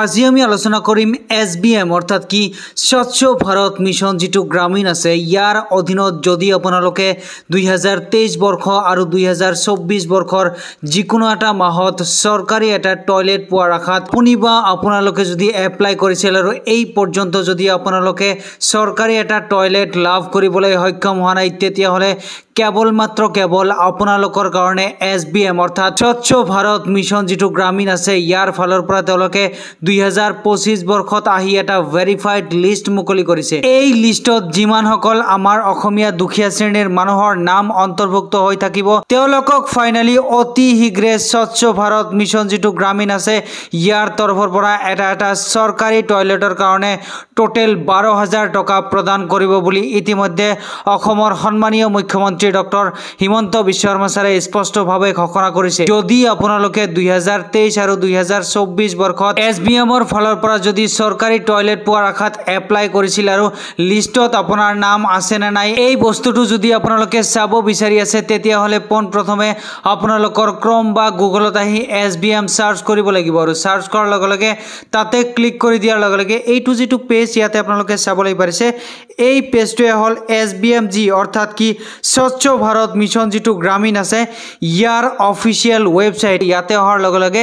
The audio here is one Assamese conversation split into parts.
আজি আমি আলোচনা কৰিম SBM অৰ্থাৎ কি স্বচ্ছ ভাৰত মিছন যেটো গ্ৰামীণ আছে ইয়াৰ অধীনত যদি আপোনালোকে 2023 বৰ্ষ আৰু 2024 বৰ্ষৰ যিকোনো এটা মাহত চৰকাৰী এটা টয়লেট পোৱাৰ আশাত পুনিবা আপোনালোকে যদি এপ্লাই কৰিছিল আৰু এই পৰ্যন্ত যদি আপোনালোকে চৰকাৰী এটা টয়লেট লাভ কৰিবলৈ সক্ষম হোৱা নাই তেতিয়া হলে কেৱল আপোনালোকৰ কাৰণে SBM অৰ্থাৎ স্বচ্ছ ভাৰত মিছন যেটো গ্ৰামীণ আছে ইয়াৰ ফালৰ পৰা তেওঁলোকে 2025 বৰ্ষত আহি এটা ভেৰিফাইড লিষ্ট মুকলি কৰিছে। এই লিষ্টত যিমান সকল আমাৰ অসমীয়া দুখীয়া শ্ৰেণীৰ মানুহৰ নাম অন্তৰ্ভুক্ত হৈ থাকিব তেওঁলোকক ফাইনালি অতি শীঘ্ৰে স্বচ্ছ ভাৰত মিছন যেটো গ্ৰামীণ আছে ইয়াৰ তৰফৰ পৰা এটা চৰকাৰী টয়লেটৰ কাৰণে টোটেল 12,000 টকা প্ৰদান কৰিব বুলি ইতিমধ্যে অসমৰ সন্মানীয় মুখ্যমন্ত্ৰী ডক্টৰ হিমন্ত বিশ্ব শৰ্মা ছাৰে স্পষ্টভাৱে ঘোষণা কৰিছে। যদি আপোনালোকে 2023 আৰু 2024 বৰ্ষত SBM ৰ ফালৰ পৰা যদি চৰকাৰী টয়লেট পোৱাৰ আশাত এপ্লাই কৰিছিল আৰু লিষ্টত আপোনাৰ নাম আছে নে নাই এই বস্তুটো যদি আপোনালোকে চাব বিচাৰি আছে তেতিয়া হলে প্ৰথমে আপোনালোকৰ ক্ৰম বা গুগলত আহি SBM সাৰ্চ কৰিব লাগিব আৰু সাৰ্চ কৰাৰ লগে লগে তাতে ক্লিক কৰি দিয়াৰ লগে লগে এইটো যেটো পেজ ইয়াতে আপোনালোকে চাবলৈ পাৰিছে এই পেজটোৱে হল SBMG অৰ্থাৎ কি স্বচ্ছ ভাৰত মিছন যেটো গ্ৰামীণ আছে ইয়াৰ অফিচিয়েল ওয়েবসাইট ইয়াতে অহাৰ লগে লগে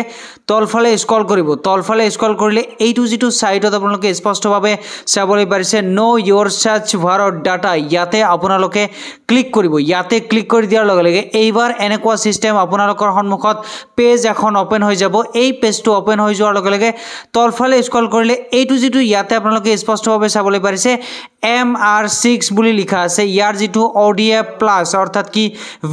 তলফালে স্ক্ৰল কৰিব তলফালে স্ক্ৰল কৰিলে এইটো যেটো সাইটত আপোনালোকে স্পষ্টভাৱে চাবলৈ পাৰিছে নো ইয়োৰ স্বচ্ছ ভাৰত ডাটা ইয়াতে আপোনালোকে ক্লিক কৰিব ইয়াতে ক্লিক কৰি দিয়াৰ লগে লগে এইবাৰ এনেকুৱা সিস্টেম আপোনালোকৰ সন্মুখত পেজ এখন ওপেন হৈ যাব এই পেজটো ওপেন হৈ যোৱাৰ লগে লগে তলফালে স্ক্ৰল কৰিলে এইটো যেটো ইয়াতে আপোনালোকে স্পষ্টভাৱে চাবলৈ পাৰিছে MR6 বুলি লিখা আছে ইয়াৰ যেটো ODF প্লাস অৰ্থাৎ কি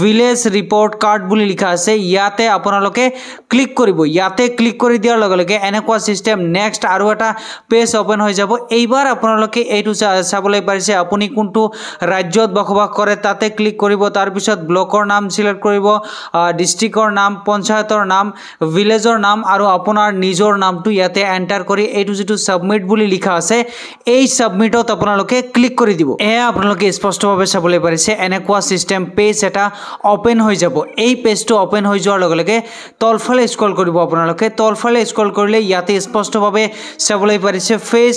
ভিলেজ ৰিপৰ্ট কাৰ্ড বুলি লিখা আছে ইয়াতে আপোনালোকে ক্লিক কৰিব ইয়াতে ক্লিক কৰি দিয়াৰ লগে লগে এনেকুৱা সিস্টেম নেক্সট আৰু এটা পেজ ওপেন হৈ যাব এইবাৰ আপোনালোকে এইটো চাবলৈ পাৰিছে আপুনি কোনটো ৰাজ্যত বসবাস কৰে তাতে ক্লিক কৰিব তাৰ পিছত ব্লকৰ নাম সিলেক্ট কৰিব ডিস্ট্ৰিক্টৰ নাম পঞ্চায়তৰ নাম ভিলেজৰ নাম আৰু আপোনাৰ নিজৰ নামটো ইয়াতে এন্টাৰ কৰি এইটো যেটো সাবমিট বুলি লিখা আছে এই সাবমিটত আপোনালোকে ক্লিক কৰি দিব আপোনালোকে স্পষ্টভাৱে চাবলৈ পাৰিছে এনেকুৱা সিস্টেম পেজ এটা ওপেন হৈ যাব এই পেজটো ওপেন হৈ যোৱাৰ লগে লগে তলফালে স্ক্ৰল কৰিব আপোনালোকে তলফালে স্ক্ৰল কৰিলে ইয়াতে স্পষ্টভাৱে চাবলৈ পাৰিছে ফেজ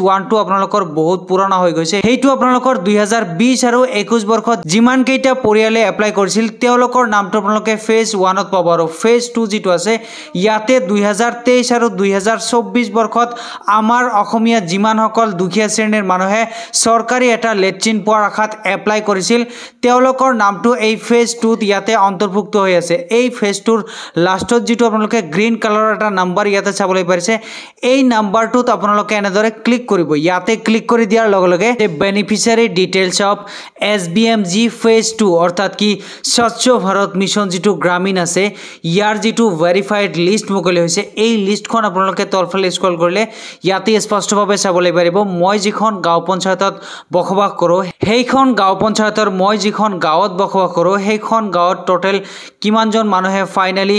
1 টো আপোনালোকৰ বহুত পুৰণা হৈ গৈছে হেইটো আপোনালোকৰ 2020 আৰু 21 বৰ্ষত যিমান কেইটা পৰিয়ালে এপ্লাই কৰিছিল তেওঁলোকৰ নামটো আপোনালোকে ফেজ 1 ত পাব আৰু ফেজ 2 যেটো আছে ইয়াতে 2023 আৰু 2024 বৰ্ষত আমাৰ অসমীয়া যিমান সকল দুখীয়া শ্ৰেণীৰ মানুহে চৰকাৰী এটা লেট্ৰিন পোৱাৰ আশাত এপ্লাই কৰিছিল তেওঁলোকৰ নামটো এই ফেজ 2 ত ইয়াতে অন্তৰ্ভুক্ত হৈ আছে এই ফেজ 2 ৰ লাষ্টত যেটো আপোনালোকে গ্ৰীন কালাৰৰ এটা নাম্বাৰ ইয়াতে চাবলৈ পাৰিছে এই নাম্বাৰটোত আপোনালোকে এনেদৰে ক্লিক কৰিব ইয়াতে ক্লিক কৰি দিয়াৰ লগে লগে beneficiary details of SBMG phase 2 অৰ্থাৎ কি স্বচ্ছ ভাৰত মিছন যেটো গ্ৰামীণ আছে ইয়াৰ যেটো ভেৰিফাইড লিষ্ট মুকলি হৈছে এই লিষ্টখন আপোনালোকে তলফালে স্ক্ৰল কৰিলে ইয়াতে স্পষ্টভাৱে চাবলৈ পাৰিব মই যিখন গাঁও পঞ্চায়তত বসবাস কৰো সেইখন গাঁও পঞ্চায়তৰ মই যিখন গাঁৱত বসবাস কৰো সেইখন গাঁৱত টোটেল কিমানজন মানুহে ফাইনালি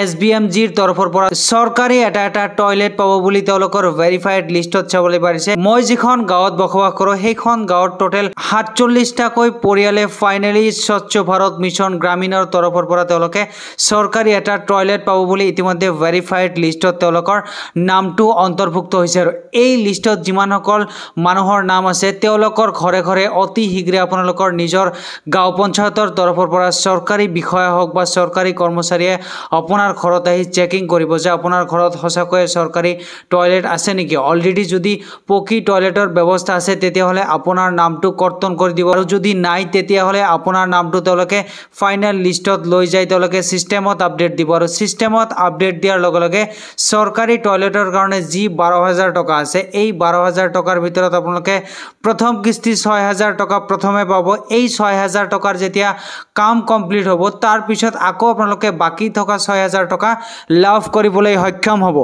SBMG ৰ তৰফৰ পৰা চৰকাৰী এটা টয়লেট পাব বুলি তেওঁলোকৰ ভেৰিফাইড লিষ্টত চাবলৈ পাৰিছে মই যিখন গাঁৱত বসবাস কৰো সেইখন গাঁৱত টোটেল 47 টাকৈ পৰিয়ালে ফাইনালি স্বচ্ছ ভাৰত মিছন গ্ৰামীণৰ তৰফৰ পৰা তেওঁলোকে চৰকাৰী এটা টয়লেট পাব বুলি ইতিমধ্যে ভেৰিফাইড লিষ্টত তেওঁলোকৰ নামটো অন্তৰ্ভুক্ত হৈছে আৰু এই লিষ্টত যিমান সকল মানুহৰ নাম আছে তেওঁলোকৰ ঘৰে ঘৰে অতি শীঘ্ৰে আপোনালোকৰ নিজৰ গাঁও পঞ্চায়তৰ তৰফৰ পৰা চৰকাৰী বিষয়া হওক বা চৰকাৰী কৰ্মচাৰীয়ে আপোনাৰ ঘৰত আহি চেকিং কৰিব যে আপোনাৰ ঘৰত সঁচাকৈ চৰকাৰী টয়লেট আছে নেকি অলৰেডি যদি পকি টয়লেটৰ ব্যৱস্থা আছে তেতিয়া হলে আপোনাৰ নামটো কৰ্তন কৰি দিব আৰু যদি নাই তেতিয়া হলে আপোনাৰ নামটো তেওঁলোকে ফাইনাল লিষ্টত লৈ যায় তেওঁলোকে সিস্টেমত আপডেট দিব আৰু সিস্টেমত আপডেট দিয়াৰ লগে লগে চৰকাৰী টয়লেটৰ কাৰণে যি 12,000 টকা আছে এই 12,000 টকাৰ ভিতৰত আপোনালোকে প্ৰথম কিস্তি 6,000 টকা প্ৰথমে পাব এই 6,000 টকাৰ যেতিয়া কাম কমপ্লিট হ'ব তাৰ পিছত আকৌ আপোনালোকে বাকি থকা 6,000 টকা লাভ কৰিবলৈ সক্ষম হ'ব।